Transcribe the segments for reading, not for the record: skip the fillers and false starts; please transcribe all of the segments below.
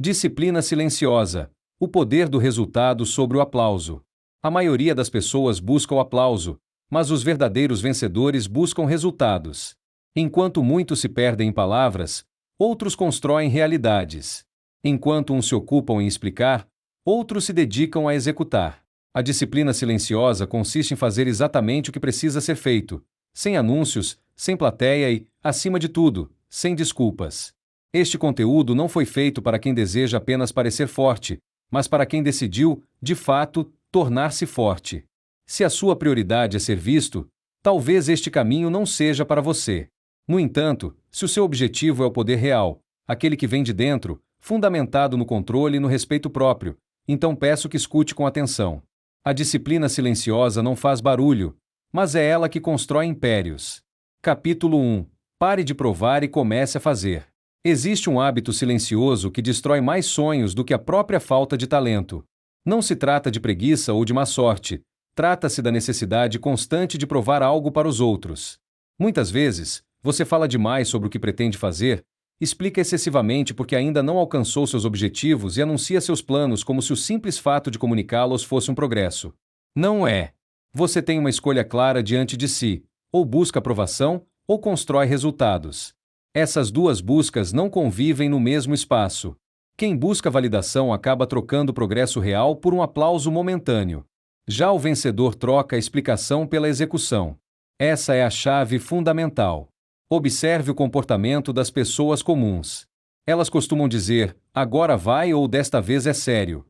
Disciplina silenciosa. O poder do resultado sobre o aplauso. A maioria das pessoas busca o aplauso, mas os verdadeiros vencedores buscam resultados. Enquanto muitos se perdem em palavras, outros constroem realidades. Enquanto uns se ocupam em explicar, outros se dedicam a executar. A disciplina silenciosa consiste em fazer exatamente o que precisa ser feito, sem anúncios, sem plateia e, acima de tudo, sem desculpas. Este conteúdo não foi feito para quem deseja apenas parecer forte, mas para quem decidiu, de fato, tornar-se forte. Se a sua prioridade é ser visto, talvez este caminho não seja para você. No entanto, se o seu objetivo é o poder real, aquele que vem de dentro, fundamentado no controle e no respeito próprio, então peço que escute com atenção. A disciplina silenciosa não faz barulho, mas é ela que constrói impérios. Capítulo 1. Pare de provar e comece a fazer. Existe um hábito silencioso que destrói mais sonhos do que a própria falta de talento. Não se trata de preguiça ou de má sorte, trata-se da necessidade constante de provar algo para os outros. Muitas vezes, você fala demais sobre o que pretende fazer, explica excessivamente porque ainda não alcançou seus objetivos e anuncia seus planos como se o simples fato de comunicá-los fosse um progresso. Não é. Você tem uma escolha clara diante de si, ou busca aprovação, ou constrói resultados. Essas duas buscas não convivem no mesmo espaço. Quem busca validação acaba trocando o progresso real por um aplauso momentâneo. Já o vencedor troca a explicação pela execução. Essa é a chave fundamental. Observe o comportamento das pessoas comuns. Elas costumam dizer, agora vai ou desta vez é sério.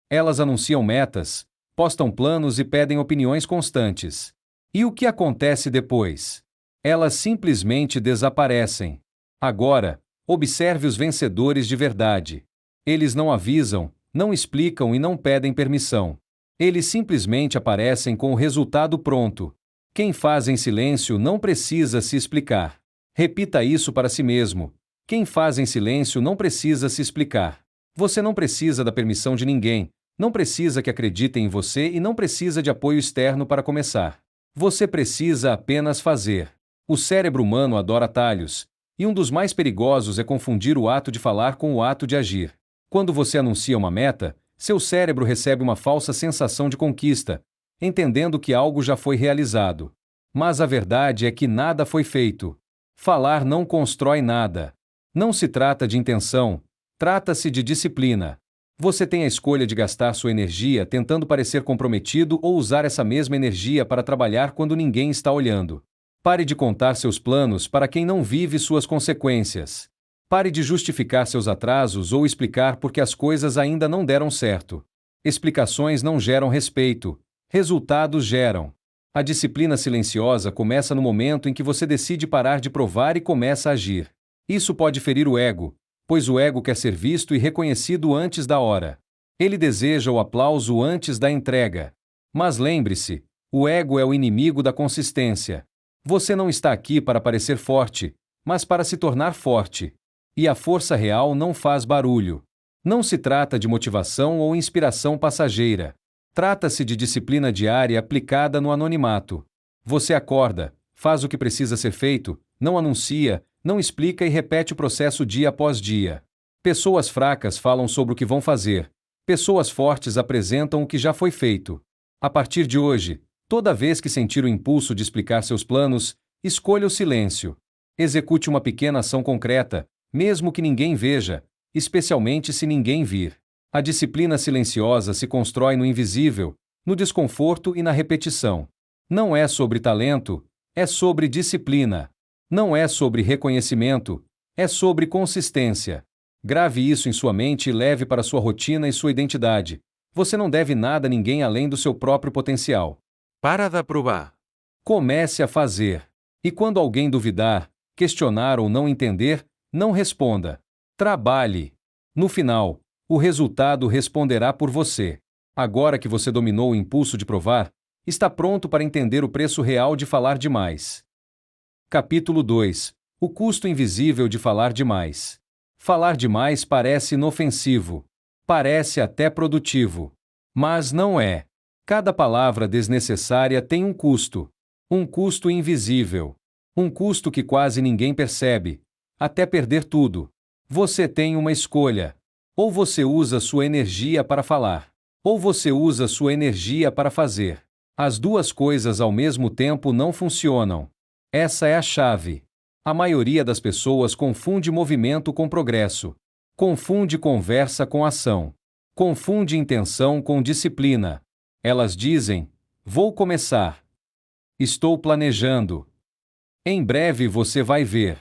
Elas anunciam metas, postam planos e pedem opiniões constantes. E o que acontece depois? Elas simplesmente desaparecem. Agora, observe os vencedores de verdade. Eles não avisam, não explicam e não pedem permissão. Eles simplesmente aparecem com o resultado pronto. Quem faz em silêncio não precisa se explicar. Repita isso para si mesmo. Quem faz em silêncio não precisa se explicar. Você não precisa da permissão de ninguém, não precisa que acreditem em você e não precisa de apoio externo para começar. Você precisa apenas fazer. O cérebro humano adora atalhos, e um dos mais perigosos é confundir o ato de falar com o ato de agir. Quando você anuncia uma meta, seu cérebro recebe uma falsa sensação de conquista, entendendo que algo já foi realizado. Mas a verdade é que nada foi feito. Falar não constrói nada. Não se trata de intenção, trata-se de disciplina. Você tem a escolha de gastar sua energia tentando parecer comprometido ou usar essa mesma energia para trabalhar quando ninguém está olhando. Pare de contar seus planos para quem não vive suas consequências. Pare de justificar seus atrasos ou explicar por que as coisas ainda não deram certo. Explicações não geram respeito. Resultados geram. A disciplina silenciosa começa no momento em que você decide parar de provar e começa a agir. Isso pode ferir o ego, pois o ego quer ser visto e reconhecido antes da hora. Ele deseja o aplauso antes da entrega. Mas lembre-se, o ego é o inimigo da consistência. Você não está aqui para parecer forte, mas para se tornar forte. E a força real não faz barulho. Não se trata de motivação ou inspiração passageira. Trata-se de disciplina diária aplicada no anonimato. Você acorda, faz o que precisa ser feito, não anuncia, não explica e repete o processo dia após dia. Pessoas fracas falam sobre o que vão fazer. Pessoas fortes apresentam o que já foi feito. A partir de hoje, toda vez que sentir o impulso de explicar seus planos, escolha o silêncio. Execute uma pequena ação concreta, mesmo que ninguém veja, especialmente se ninguém vir. A disciplina silenciosa se constrói no invisível, no desconforto e na repetição. Não é sobre talento, é sobre disciplina. Não é sobre reconhecimento, é sobre consistência. Grave isso em sua mente e leve para sua rotina e sua identidade. Você não deve nada a ninguém além do seu próprio potencial. Para de provar. Comece a fazer. E quando alguém duvidar, questionar ou não entender, não responda. Trabalhe. No final, o resultado responderá por você. Agora que você dominou o impulso de provar, está pronto para entender o preço real de falar demais. Capítulo 2. O custo invisível de falar demais. Falar demais parece inofensivo. Parece até produtivo. Mas não é. Cada palavra desnecessária tem um custo. Um custo invisível. Um custo que quase ninguém percebe. Até perder tudo. Você tem uma escolha. Ou você usa sua energia para falar, ou você usa sua energia para fazer. As duas coisas ao mesmo tempo não funcionam. Essa é a chave. A maioria das pessoas confunde movimento com progresso. Confunde conversa com ação. Confunde intenção com disciplina. Elas dizem: vou começar. Estou planejando. Em breve você vai ver.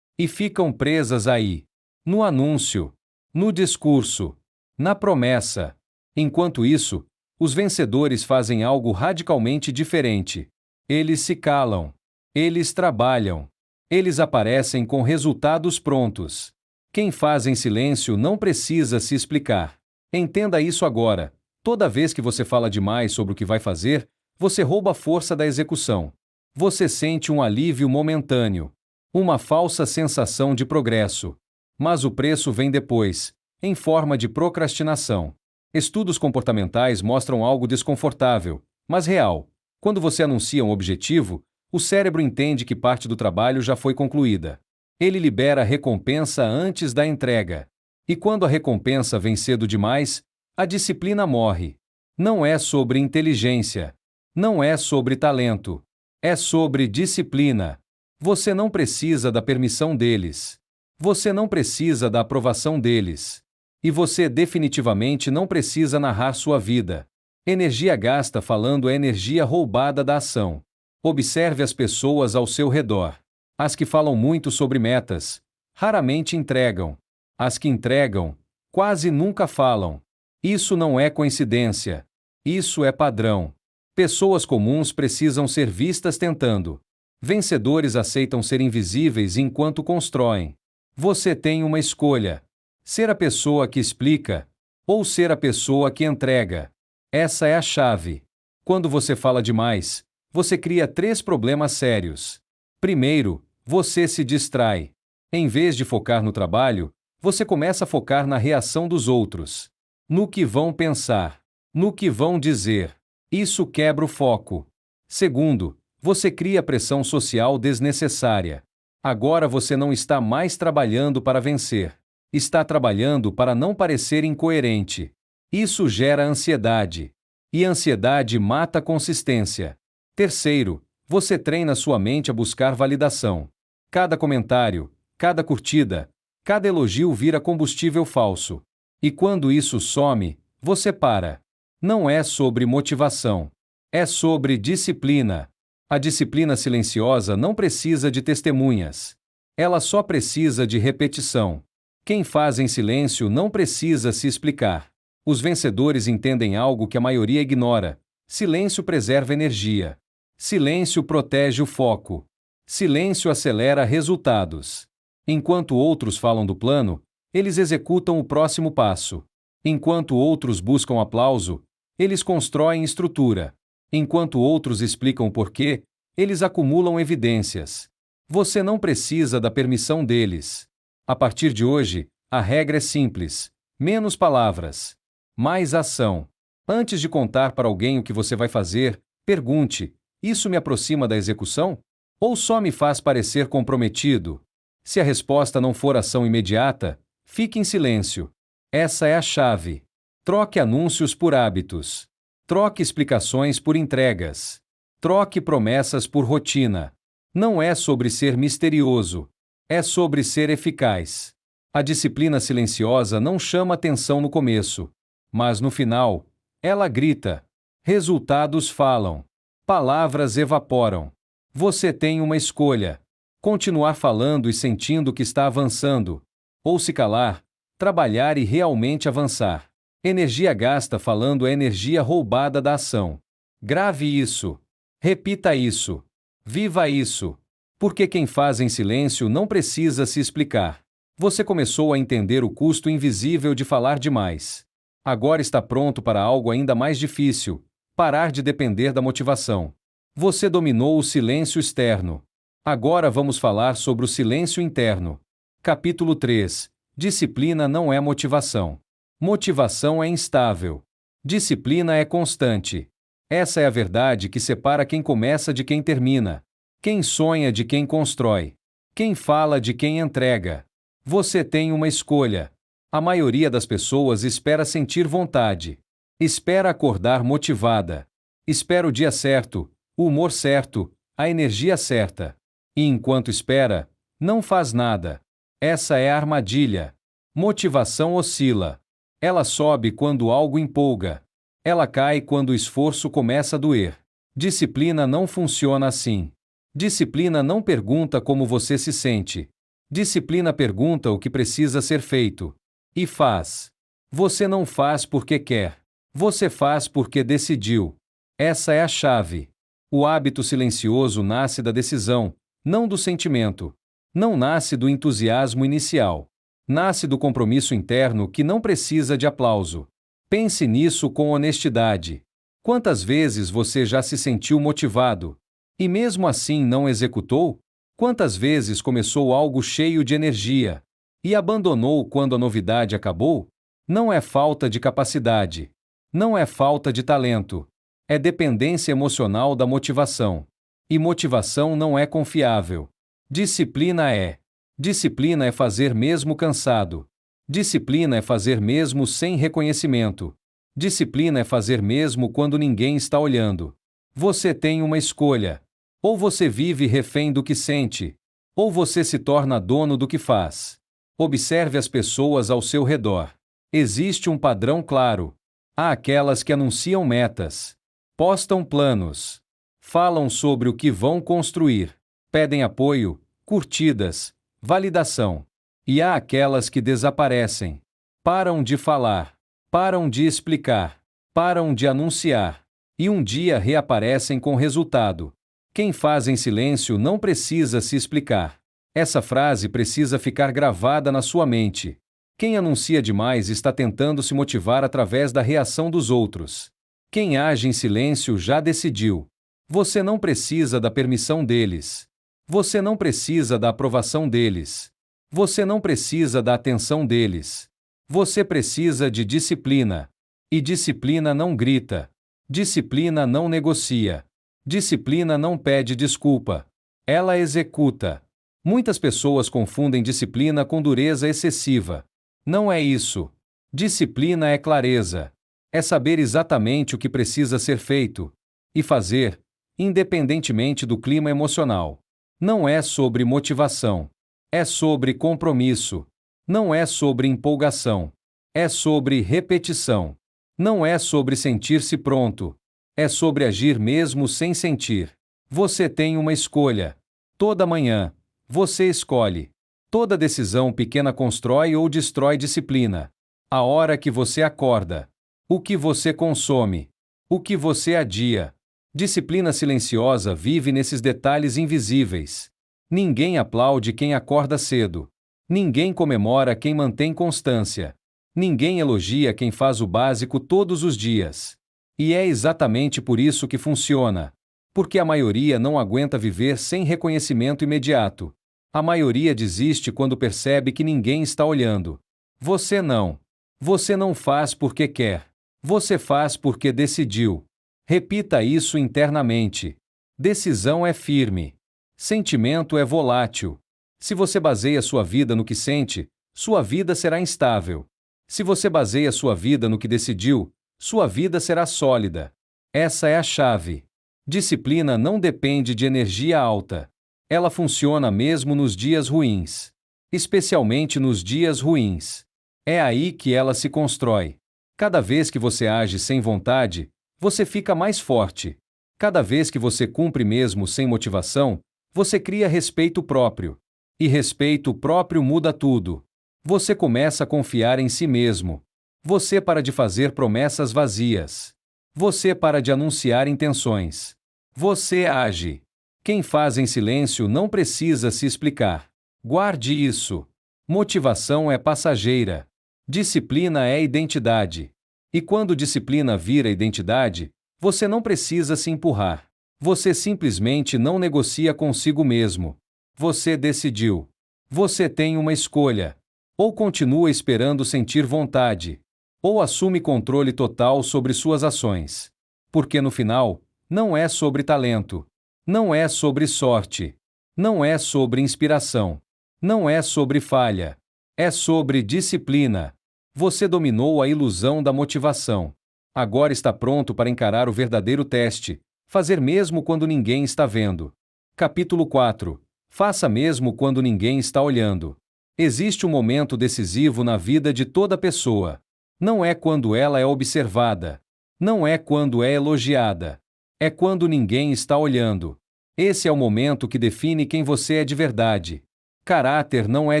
E ficam presas aí. No anúncio. No discurso. Na promessa. Enquanto isso, os vencedores fazem algo radicalmente diferente. Eles se calam. Eles trabalham. Eles aparecem com resultados prontos. Quem faz em silêncio não precisa se explicar. Entenda isso agora. Toda vez que você fala demais sobre o que vai fazer, você rouba a força da execução. Você sente um alívio momentâneo. Uma falsa sensação de progresso. Mas o preço vem depois, em forma de procrastinação. Estudos comportamentais mostram algo desconfortável, mas real. Quando você anuncia um objetivo, o cérebro entende que parte do trabalho já foi concluída. Ele libera a recompensa antes da entrega. E quando a recompensa vem cedo demais, a disciplina morre. Não é sobre inteligência. Não é sobre talento. É sobre disciplina. Você não precisa da permissão deles. Você não precisa da aprovação deles. E você definitivamente não precisa narrar sua vida. Energia gasta falando é energia roubada da ação. Observe as pessoas ao seu redor. As que falam muito sobre metas, raramente entregam. As que entregam, quase nunca falam. Isso não é coincidência. Isso é padrão. Pessoas comuns precisam ser vistas tentando. Vencedores aceitam ser invisíveis enquanto constroem. Você tem uma escolha. Ser a pessoa que explica, ou ser a pessoa que entrega. Essa é a chave. Quando você fala demais, você cria 3 problemas sérios. Primeiro, você se distrai. Em vez de focar no trabalho, você começa a focar na reação dos outros. No que vão pensar. No que vão dizer. Isso quebra o foco. Segundo, você cria pressão social desnecessária. Agora você não está mais trabalhando para vencer. Está trabalhando para não parecer incoerente. Isso gera ansiedade. E ansiedade mata a consistência. Terceiro, você treina sua mente a buscar validação. Cada comentário, cada curtida, cada elogio vira combustível falso. E quando isso some, você para. Não é sobre motivação. É sobre disciplina. A disciplina silenciosa não precisa de testemunhas. Ela só precisa de repetição. Quem faz em silêncio não precisa se explicar. Os vencedores entendem algo que a maioria ignora. Silêncio preserva energia. Silêncio protege o foco. Silêncio acelera resultados. Enquanto outros falam do plano, eles executam o próximo passo. Enquanto outros buscam aplauso, eles constroem estrutura. Enquanto outros explicam o porquê, eles acumulam evidências. Você não precisa da permissão deles. A partir de hoje, a regra é simples: menos palavras, mais ação. Antes de contar para alguém o que você vai fazer, pergunte: isso me aproxima da execução? Ou só me faz parecer comprometido? Se a resposta não for ação imediata, fique em silêncio. Essa é a chave. Troque anúncios por hábitos. Troque explicações por entregas. Troque promessas por rotina. Não é sobre ser misterioso. É sobre ser eficaz. A disciplina silenciosa não chama atenção no começo. Mas no final, ela grita. Resultados falam. Palavras evaporam. Você tem uma escolha. Continuar falando e sentindo que está avançando. Ou se calar, trabalhar e realmente avançar. Energia gasta falando é energia roubada da ação. Grave isso. Repita isso. Viva isso. Porque quem faz em silêncio não precisa se explicar. Você começou a entender o custo invisível de falar demais. Agora está pronto para algo ainda mais difícil: parar de depender da motivação. Você dominou o silêncio externo. Agora vamos falar sobre o silêncio interno. Capítulo 3. Disciplina não é motivação. Motivação é instável. Disciplina é constante. Essa é a verdade que separa quem começa de quem termina. Quem sonha de quem constrói. Quem fala de quem entrega. Você tem uma escolha. A maioria das pessoas espera sentir vontade. Espera acordar motivada. Espera o dia certo, o humor certo, a energia certa. E enquanto espera, não faz nada. Essa é a armadilha. Motivação oscila. Ela sobe quando algo empolga. Ela cai quando o esforço começa a doer. Disciplina não funciona assim. Disciplina não pergunta como você se sente. Disciplina pergunta o que precisa ser feito. E faz. Você não faz porque quer. Você faz porque decidiu. Essa é a chave. O hábito silencioso nasce da decisão, não do sentimento. Não nasce do entusiasmo inicial. Nasce do compromisso interno que não precisa de aplauso. Pense nisso com honestidade. Quantas vezes você já se sentiu motivado e mesmo assim não executou? Quantas vezes começou algo cheio de energia e abandonou quando a novidade acabou? Não é falta de capacidade. Não é falta de talento. É dependência emocional da motivação. E motivação não é confiável. Disciplina é. Disciplina é fazer mesmo cansado. Disciplina é fazer mesmo sem reconhecimento. Disciplina é fazer mesmo quando ninguém está olhando. Você tem uma escolha. Ou você vive refém do que sente, ou você se torna dono do que faz. Observe as pessoas ao seu redor. Existe um padrão claro. Há aquelas que anunciam metas, postam planos, falam sobre o que vão construir, pedem apoio, curtidas, validação. E há aquelas que desaparecem. Param de falar, param de explicar, param de anunciar, e um dia reaparecem com resultado. Quem faz em silêncio não precisa se explicar. Essa frase precisa ficar gravada na sua mente. Quem anuncia demais está tentando se motivar através da reação dos outros. Quem age em silêncio já decidiu. Você não precisa da permissão deles. Você não precisa da aprovação deles. Você não precisa da atenção deles. Você precisa de disciplina. E disciplina não grita. Disciplina não negocia. Disciplina não pede desculpa. Ela executa. Muitas pessoas confundem disciplina com dureza excessiva. Não é isso. Disciplina é clareza. É saber exatamente o que precisa ser feito. E fazer, independentemente do clima emocional. Não é sobre motivação. É sobre compromisso. Não é sobre empolgação. É sobre repetição. Não é sobre sentir-se pronto. É sobre agir mesmo sem sentir. Você tem uma escolha. Toda manhã, você escolhe. Toda decisão pequena constrói ou destrói disciplina. A hora que você acorda. O que você consome. O que você adia. Disciplina silenciosa vive nesses detalhes invisíveis. Ninguém aplaude quem acorda cedo. Ninguém comemora quem mantém constância. Ninguém elogia quem faz o básico todos os dias. E é exatamente por isso que funciona. Porque a maioria não aguenta viver sem reconhecimento imediato. A maioria desiste quando percebe que ninguém está olhando. Você não. Você não faz porque quer. Você faz porque decidiu. Repita isso internamente. Decisão é firme. Sentimento é volátil. Se você baseia sua vida no que sente, sua vida será instável. Se você baseia sua vida no que decidiu, sua vida será sólida. Essa é a chave. Disciplina não depende de energia alta. Ela funciona mesmo nos dias ruins. Especialmente nos dias ruins. É aí que ela se constrói. Cada vez que você age sem vontade, você fica mais forte. Cada vez que você cumpre mesmo sem motivação, você cria respeito próprio. E respeito próprio muda tudo. Você começa a confiar em si mesmo. Você para de fazer promessas vazias. Você para de anunciar intenções. Você age. Quem faz em silêncio não precisa se explicar. Guarde isso. Motivação é passageira. Disciplina é identidade. E quando disciplina vira identidade, você não precisa se empurrar. Você simplesmente não negocia consigo mesmo. Você decidiu. Você tem uma escolha. Ou continua esperando sentir vontade, ou assume controle total sobre suas ações. Porque no final, não é sobre talento. Não é sobre sorte. Não é sobre inspiração. Não é sobre falha. É sobre disciplina. Você dominou a ilusão da motivação. Agora está pronto para encarar o verdadeiro teste: fazer mesmo quando ninguém está vendo. Capítulo 4. Faça mesmo quando ninguém está olhando. Existe um momento decisivo na vida de toda pessoa. Não é quando ela é observada. Não é quando é elogiada. É quando ninguém está olhando. Esse é o momento que define quem você é de verdade. Caráter não é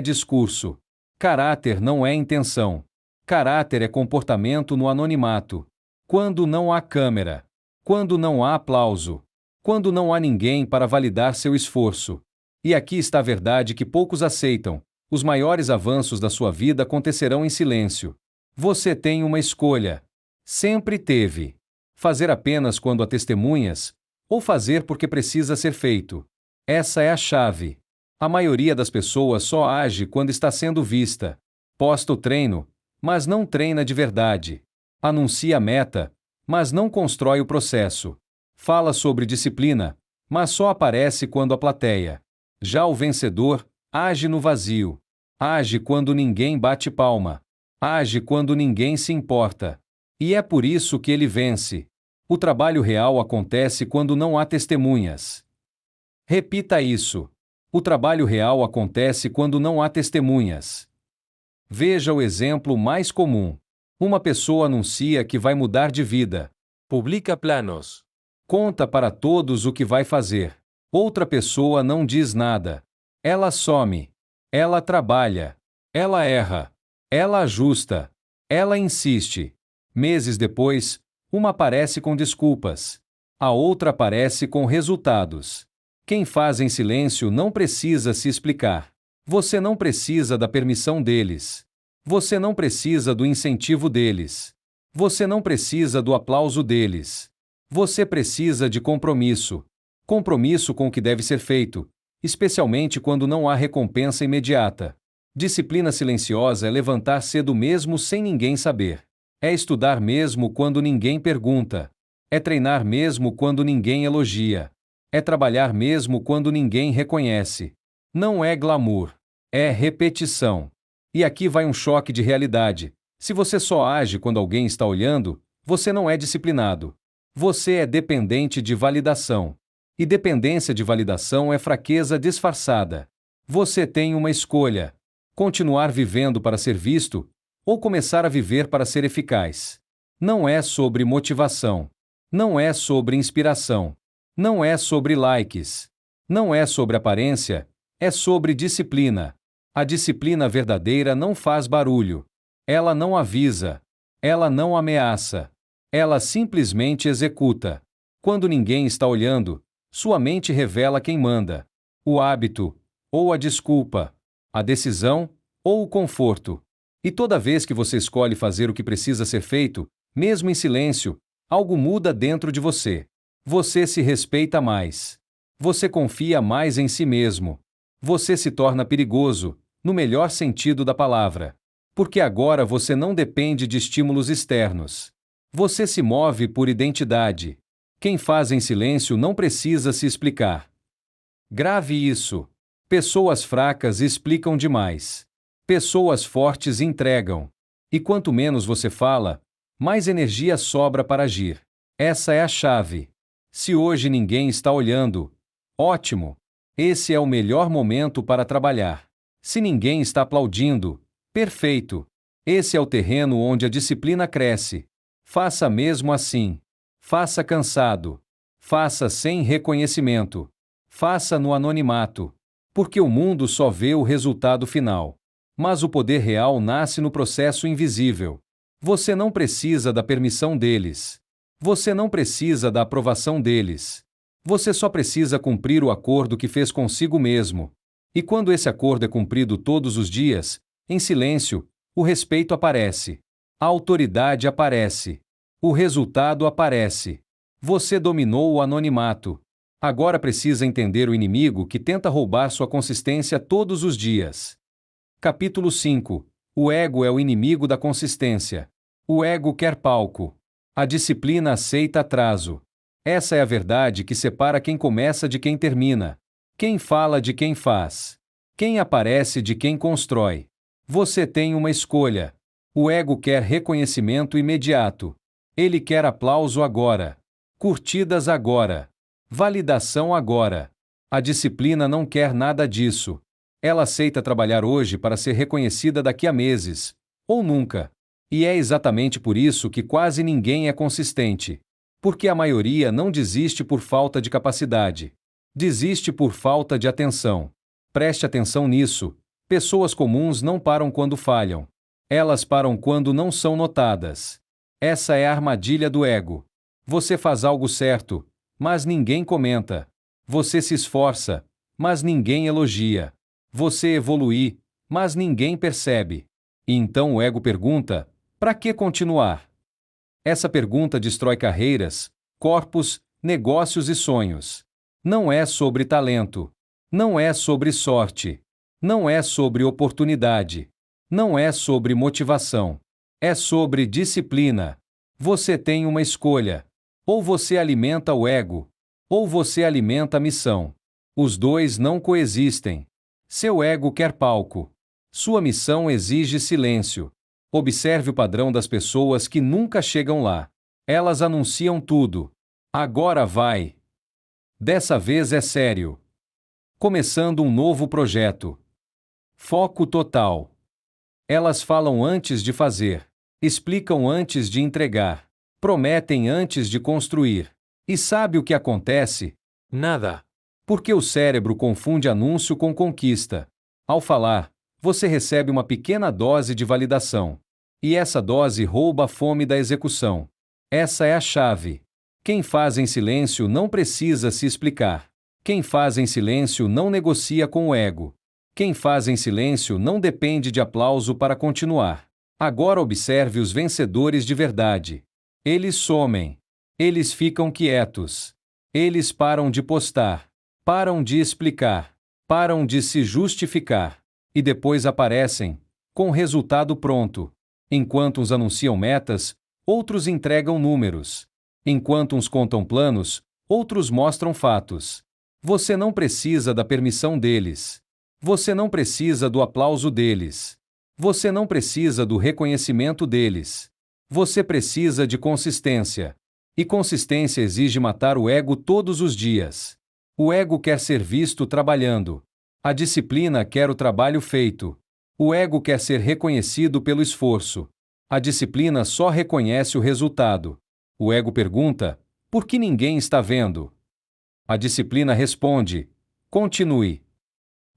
discurso. Caráter não é intenção. Caráter é comportamento no anonimato. Quando não há câmera. Quando não há aplauso. Quando não há ninguém para validar seu esforço. E aqui está a verdade que poucos aceitam: os maiores avanços da sua vida acontecerão em silêncio. Você tem uma escolha. Sempre teve. Fazer apenas quando há testemunhas, ou fazer porque precisa ser feito. Essa é a chave. A maioria das pessoas só age quando está sendo vista. Posta o treino, mas não treina de verdade. Anuncia a meta, mas não constrói o processo. Fala sobre disciplina, mas só aparece quando a plateia. Já o vencedor age no vazio. Age quando ninguém bate palma. Age quando ninguém se importa. E é por isso que ele vence. O trabalho real acontece quando não há testemunhas. Repita isso. O trabalho real acontece quando não há testemunhas. Veja o exemplo mais comum. Uma pessoa anuncia que vai mudar de vida. Publica planos. Conta para todos o que vai fazer. Outra pessoa não diz nada. Ela some. Ela trabalha. Ela erra. Ela ajusta. Ela insiste. Meses depois, uma aparece com desculpas. A outra aparece com resultados. Quem faz em silêncio não precisa se explicar. Você não precisa da permissão deles. Você não precisa do incentivo deles. Você não precisa do aplauso deles. Você precisa de compromisso. Compromisso com o que deve ser feito, especialmente quando não há recompensa imediata. Disciplina silenciosa é levantar cedo mesmo sem ninguém saber. É estudar mesmo quando ninguém pergunta. É treinar mesmo quando ninguém elogia. É trabalhar mesmo quando ninguém reconhece. Não é glamour. É repetição. E aqui vai um choque de realidade. Se você só age quando alguém está olhando, você não é disciplinado. Você é dependente de validação. E dependência de validação é fraqueza disfarçada. Você tem uma escolha: continuar vivendo para ser visto, ou começar a viver para ser eficaz. Não é sobre motivação. Não é sobre inspiração. Não é sobre likes. Não é sobre aparência. É sobre disciplina. A disciplina verdadeira não faz barulho. Ela não avisa. Ela não ameaça. Ela simplesmente executa. Quando ninguém está olhando, sua mente revela quem manda: o hábito, ou a desculpa, a decisão, ou o conforto. E toda vez que você escolhe fazer o que precisa ser feito, mesmo em silêncio, algo muda dentro de você. Você se respeita mais. Você confia mais em si mesmo. Você se torna perigoso, no melhor sentido da palavra. Porque agora você não depende de estímulos externos. Você se move por identidade. Quem faz em silêncio não precisa se explicar. Grave isso. Pessoas fracas explicam demais. Pessoas fortes entregam. E quanto menos você fala, mais energia sobra para agir. Essa é a chave. Se hoje ninguém está olhando, ótimo. Esse é o melhor momento para trabalhar. Se ninguém está aplaudindo, perfeito. Esse é o terreno onde a disciplina cresce. Faça mesmo assim. Faça cansado. Faça sem reconhecimento. Faça no anonimato. Porque o mundo só vê o resultado final. Mas o poder real nasce no processo invisível. Você não precisa da permissão deles. Você não precisa da aprovação deles. Você só precisa cumprir o acordo que fez consigo mesmo. E quando esse acordo é cumprido todos os dias, em silêncio, o respeito aparece. A autoridade aparece. O resultado aparece. Você dominou o anonimato. Agora precisa entender o inimigo que tenta roubar sua consistência todos os dias. Capítulo 5. O ego é o inimigo da consistência. O ego quer palco. A disciplina aceita atraso. Essa é a verdade que separa quem começa de quem termina. Quem fala de quem faz. Quem aparece de quem constrói. Você tem uma escolha. O ego quer reconhecimento imediato. Ele quer aplauso agora. Curtidas agora. Validação agora. A disciplina não quer nada disso. Ela aceita trabalhar hoje para ser reconhecida daqui a meses, ou nunca. E é exatamente por isso que quase ninguém é consistente. Porque a maioria não desiste por falta de capacidade. Desiste por falta de atenção. Preste atenção nisso. Pessoas comuns não param quando falham. Elas param quando não são notadas. Essa é a armadilha do ego. Você faz algo certo, mas ninguém comenta. Você se esforça, mas ninguém elogia. Você evolui, mas ninguém percebe. E então o ego pergunta: para que continuar? Essa pergunta destrói carreiras, corpos, negócios e sonhos. Não é sobre talento. Não é sobre sorte. Não é sobre oportunidade. Não é sobre motivação. É sobre disciplina. Você tem uma escolha. Ou você alimenta o ego, ou você alimenta a missão. Os dois não coexistem. Seu ego quer palco. Sua missão exige silêncio. Observe o padrão das pessoas que nunca chegam lá. Elas anunciam tudo. Agora vai. Dessa vez é sério. Começando um novo projeto. Foco total. Elas falam antes de fazer. Explicam antes de entregar. Prometem antes de construir. E sabe o que acontece? Nada. Porque o cérebro confunde anúncio com conquista. Ao falar, você recebe uma pequena dose de validação. E essa dose rouba a fome da execução. Essa é a chave. Quem faz em silêncio não precisa se explicar. Quem faz em silêncio não negocia com o ego. Quem faz em silêncio não depende de aplauso para continuar. Agora observe os vencedores de verdade. Eles somem. Eles ficam quietos. Eles param de postar. Param de explicar. Param de se justificar. E depois aparecem, com o resultado pronto. Enquanto uns anunciam metas, outros entregam números. Enquanto uns contam planos, outros mostram fatos. Você não precisa da permissão deles. Você não precisa do aplauso deles. Você não precisa do reconhecimento deles. Você precisa de consistência. E consistência exige matar o ego todos os dias. O ego quer ser visto trabalhando. A disciplina quer o trabalho feito. O ego quer ser reconhecido pelo esforço. A disciplina só reconhece o resultado. O ego pergunta: por que ninguém está vendo? A disciplina responde: continue.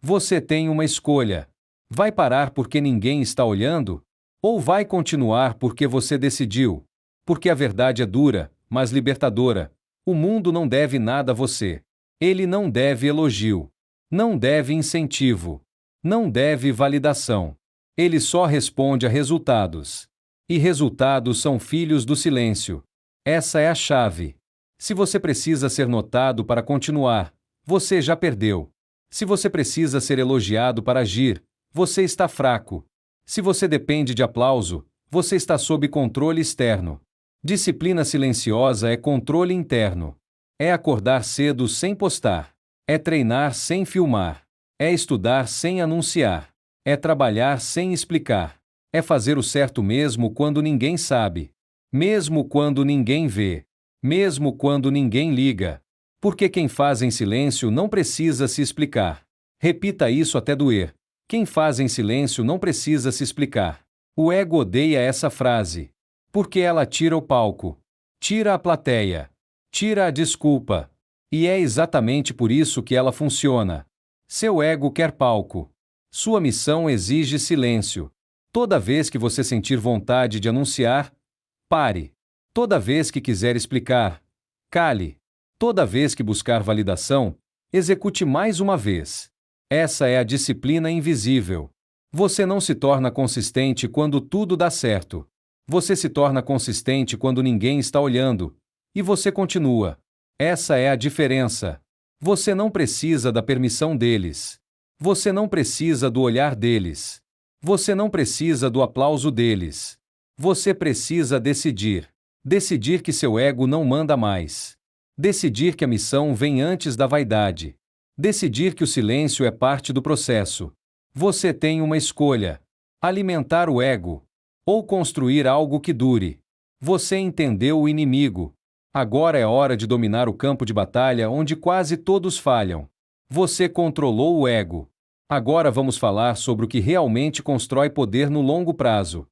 Você tem uma escolha. Vai parar porque ninguém está olhando? Ou vai continuar porque você decidiu? Porque a verdade é dura, mas libertadora. O mundo não deve nada a você. Ele não deve elogio. Não deve incentivo. Não deve validação. Ele só responde a resultados. E resultados são filhos do silêncio. Essa é a chave. Se você precisa ser notado para continuar, você já perdeu. Se você precisa ser elogiado para agir, você está fraco. Se você depende de aplauso, você está sob controle externo. Disciplina silenciosa é controle interno. É acordar cedo sem postar. É treinar sem filmar. É estudar sem anunciar. É trabalhar sem explicar. É fazer o certo mesmo quando ninguém sabe. Mesmo quando ninguém vê. Mesmo quando ninguém liga. Porque quem faz em silêncio não precisa se explicar. Repita isso até doer. Quem faz em silêncio não precisa se explicar. O ego odeia essa frase. Porque ela tira o palco. Tira a plateia. Tira a desculpa. E é exatamente por isso que ela funciona. Seu ego quer palco. Sua missão exige silêncio. Toda vez que você sentir vontade de anunciar, pare. Toda vez que quiser explicar, cale. Toda vez que buscar validação, execute mais uma vez. Essa é a disciplina invisível. Você não se torna consistente quando tudo dá certo. Você se torna consistente quando ninguém está olhando. E você continua. Essa é a diferença. Você não precisa da permissão deles. Você não precisa do olhar deles. Você não precisa do aplauso deles. Você precisa decidir. Decidir que seu ego não manda mais. Decidir que a missão vem antes da vaidade. Decidir que o silêncio é parte do processo. Você tem uma escolha: alimentar o ego ou construir algo que dure. Você entendeu o inimigo. Agora é hora de dominar o campo de batalha onde quase todos falham. Você controlou o ego. Agora vamos falar sobre o que realmente constrói poder no longo prazo.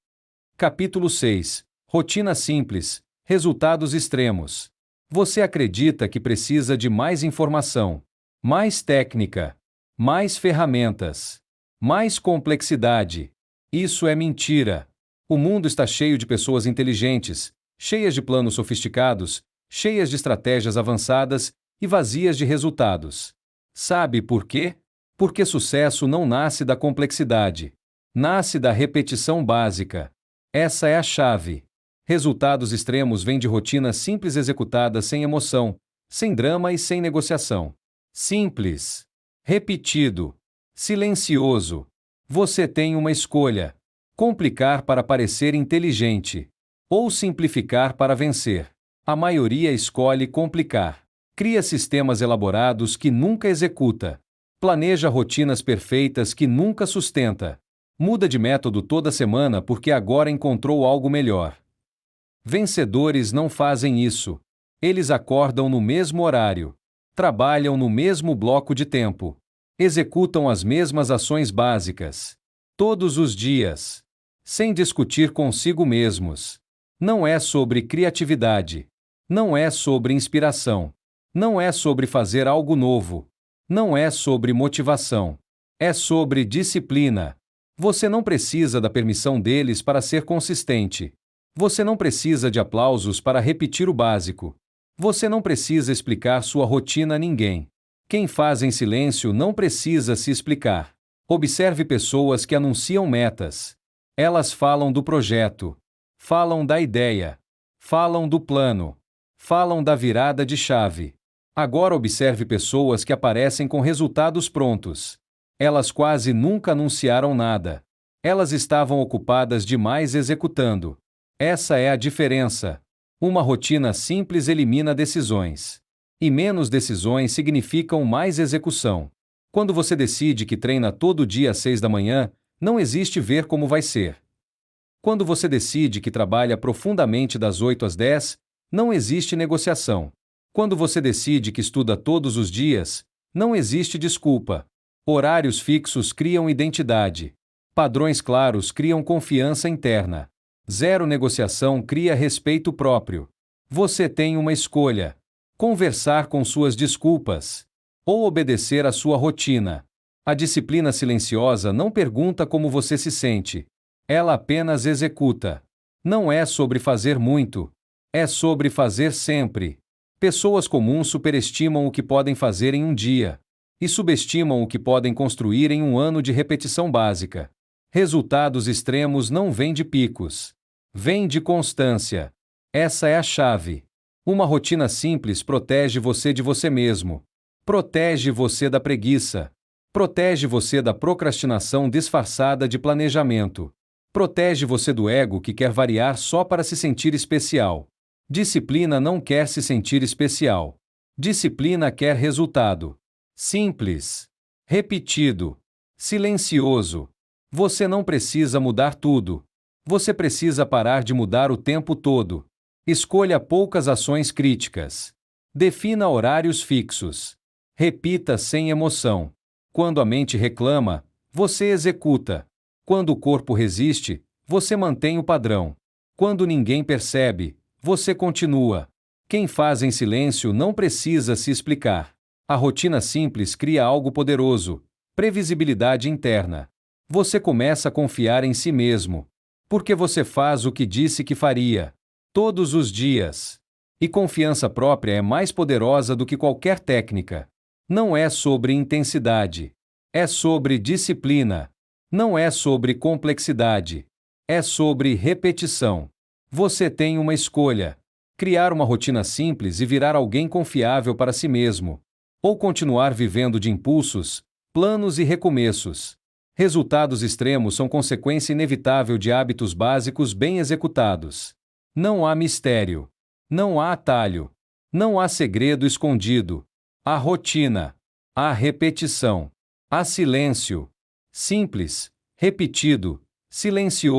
Capítulo 6. Rotina simples, resultados extremos. Você acredita que precisa de mais informação, mais técnica, mais ferramentas, mais complexidade. Isso é mentira. O mundo está cheio de pessoas inteligentes, cheias de planos sofisticados, cheias de estratégias avançadas e vazias de resultados. Sabe por quê? Porque sucesso não nasce da complexidade. Nasce da repetição básica. Essa é a chave. Resultados extremos vêm de rotinas simples executadas sem emoção, sem drama e sem negociação. Simples. Repetido. Silencioso. Você tem uma escolha: complicar para parecer inteligente, ou simplificar para vencer. A maioria escolhe complicar. Cria sistemas elaborados que nunca executa. Planeja rotinas perfeitas que nunca sustenta. Muda de método toda semana porque agora encontrou algo melhor. Vencedores não fazem isso. Eles acordam no mesmo horário. Trabalham no mesmo bloco de tempo. Executam as mesmas ações básicas. Todos os dias. Sem discutir consigo mesmos. Não é sobre criatividade. Não é sobre inspiração. Não é sobre fazer algo novo. Não é sobre motivação. É sobre disciplina. Você não precisa da permissão deles para ser consistente. Você não precisa de aplausos para repetir o básico. Você não precisa explicar sua rotina a ninguém. Quem faz em silêncio não precisa se explicar. Observe pessoas que anunciam metas. Elas falam do projeto, falam da ideia, falam do plano, falam da virada de chave. Agora observe pessoas que aparecem com resultados prontos. Elas quase nunca anunciaram nada. Elas estavam ocupadas demais executando. Essa é a diferença. Uma rotina simples elimina decisões. E menos decisões significam mais execução. Quando você decide que treina todo dia às 6 da manhã, não existe ver como vai ser. Quando você decide que trabalha profundamente das 8 às 10, não existe negociação. Quando você decide que estuda todos os dias, não existe desculpa. Horários fixos criam identidade. Padrões claros criam confiança interna. Zero negociação cria respeito próprio. Você tem uma escolha: conversar com suas desculpas ou obedecer à sua rotina. A disciplina silenciosa não pergunta como você se sente. Ela apenas executa. Não é sobre fazer muito. É sobre fazer sempre. Pessoas comuns superestimam o que podem fazer em um dia e subestimam o que podem construir em um ano de repetição básica. Resultados extremos não vêm de picos. Vêm de constância. Essa é a chave. Uma rotina simples protege você de você mesmo. Protege você da preguiça. Protege você da procrastinação disfarçada de planejamento. Protege você do ego que quer variar só para se sentir especial. Disciplina não quer se sentir especial. Disciplina quer resultado. Simples. Repetido. Silencioso. Você não precisa mudar tudo. Você precisa parar de mudar o tempo todo. Escolha poucas ações críticas. Defina horários fixos. Repita sem emoção. Quando a mente reclama, você executa. Quando o corpo resiste, você mantém o padrão. Quando ninguém percebe, você continua. Quem faz em silêncio não precisa se explicar. A rotina simples cria algo poderoso: previsibilidade interna. Você começa a confiar em si mesmo, porque você faz o que disse que faria, todos os dias. E confiança própria é mais poderosa do que qualquer técnica. Não é sobre intensidade. É sobre disciplina. Não é sobre complexidade. É sobre repetição. Você tem uma escolha: criar uma rotina simples e virar alguém confiável para si mesmo, ou continuar vivendo de impulsos, planos e recomeços. Resultados extremos são consequência inevitável de hábitos básicos bem executados. Não há mistério. Não há atalho. Não há segredo escondido. Há rotina. Há repetição. Há silêncio. Simples, repetido, silencioso.